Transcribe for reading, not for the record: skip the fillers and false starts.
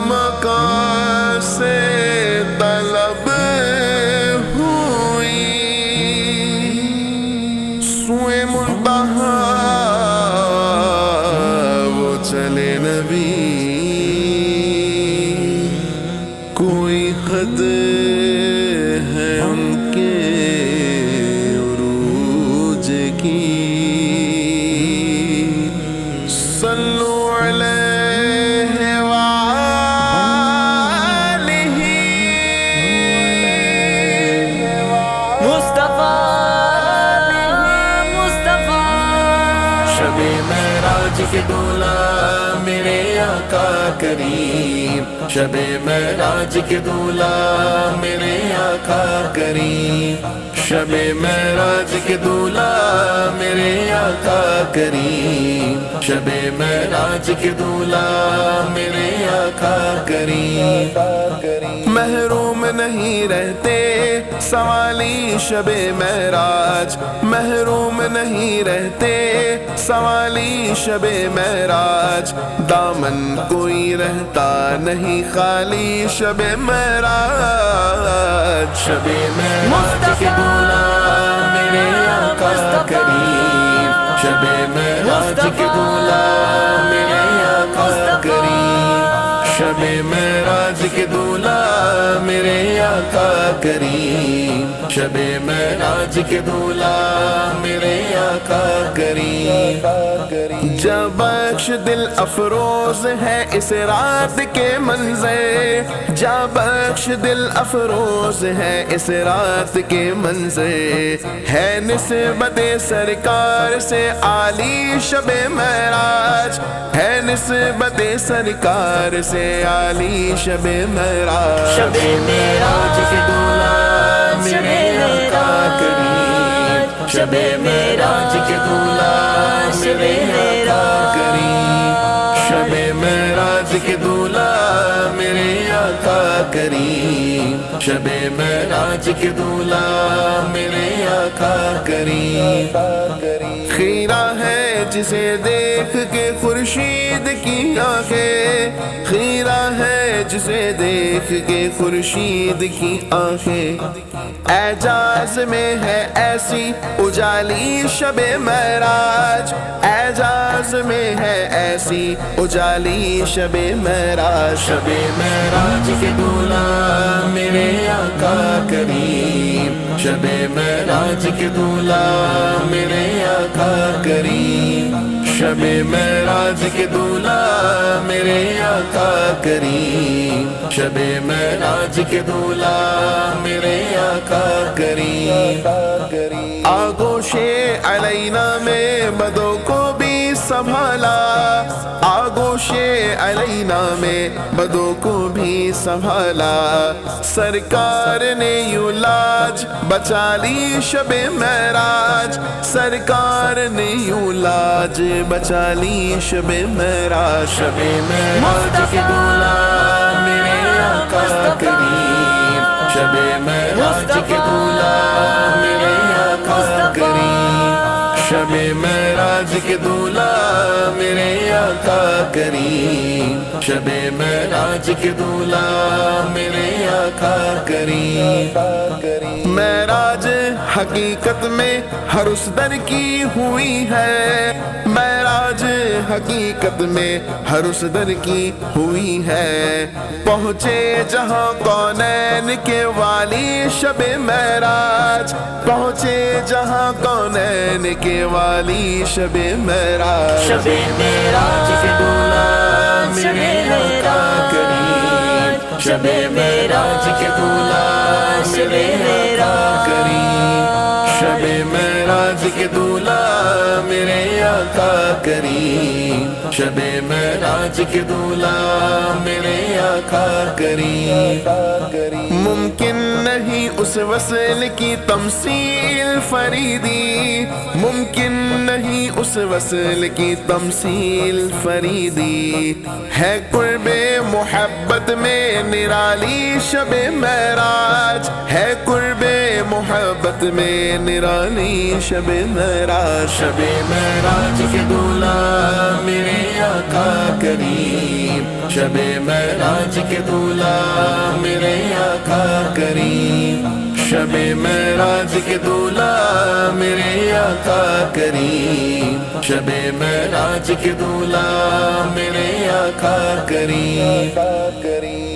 مکان سے طلب ہوئی، سوئے منتہا وہ چلے نبی، کوئی حد ہے ان کے عروج کی، صلو علیہ وآلہ مصطفیٰ شب معراج کے دولہ میرے آقا کریم، شب معراج کے دولہ میرے آقا کریم، شب معراج کے دولہ میرے آقا کریم، شب معراج کے دولہ میرے آقا کریم، محروم نہیں رہتے سوالی شب معراج، محروم نہیں رہتے سوالی شب معراج، دامن کوئی رہتا نہیں خالی شب معراج، شب معراج کے دولہ میرے آقا کریم، شب معراج کے دولہ میرے آقا کریم، شب معراج کے دولہ میرے آقا کریم، شب معراج کے دولہ میرے آقا کریم، جب بخش دل افروز ہے اس رات کے منظر، جب بخش دل افروز ہے اس رات کے منظر، ہے نسبت سرکار سے عالی شب معراج، ہے نسبت سرکار سے عالی شب معراج، شب معراج کے دولہ میرے آقا کریم، شب معراج کے دولہ میرے آقا کریم، شب معراج کے دولہ میرے آقا کریم، شب معراج کے دولہ میرے آقا کریم، خیرہ ہے جسے دیکھ کے خورشید کی آنکھیں، خیرہ ہے جسے دیکھ کے خورشید کی آنکھیں، اعجاز میں ہے ایسی اجالی شب معراج، اعجاز میں ہے ایسی اجالی شب معراج، شب معراج کے دولہ میرے آقا کریم، شب معراج کے دولہ میرے آقا کریم، شب معراج کے دولہ میرے آقا کریم، شب معراج کے دولہ میرے آقا کریم، آغوش علینا میں بدوں کو بھی سنبھالا، آغوش علینا میں بدوں کو بھی سنبھالا، سرکار نے یوں لاج بچا لی شب معراج، سرکار نے یوں لاج بچا لی شب معراج، شب معراج کے دولہ میرے آقا کریم، شب معراج کے دولہ میرے آقا کریم، شب معراج کے دولہ میرے آقا کریم، شب معراج کے دولہ میرے آقا کریم، معراج حقیقت میں ہر اس در کی ہوئی ہے، معراج حقیقت میں ہر اس در کی ہوئی ہے، پہنچے جہاں کونین کے والی شب معراج، پہنچے جہاں کونین کے والی شب معراج، شب معراج کے دولہ میرے آقا کریم، شب معراج کے دولہ میرے آقا کریم، شب معراج کے دولہ میرے آقا کریم، شب معراج کے دولہ میرے آقا کریم، ممکن نہیں اس وصل کی تمثیل فریدی، ممکن نہیں اس وصل کی تمثیل فریدی، ہے قرب محبت میں نرالی شب معراج، ہے قرب محبت میں نرالی شب معراج، شب معراج کے دولہ میرے آقا کریم شب معراج کے دولہا میرے آقا کریم شب معراج کے دولہا میرے آقا کریم شب معراج کے دولہا میرے آقا کریم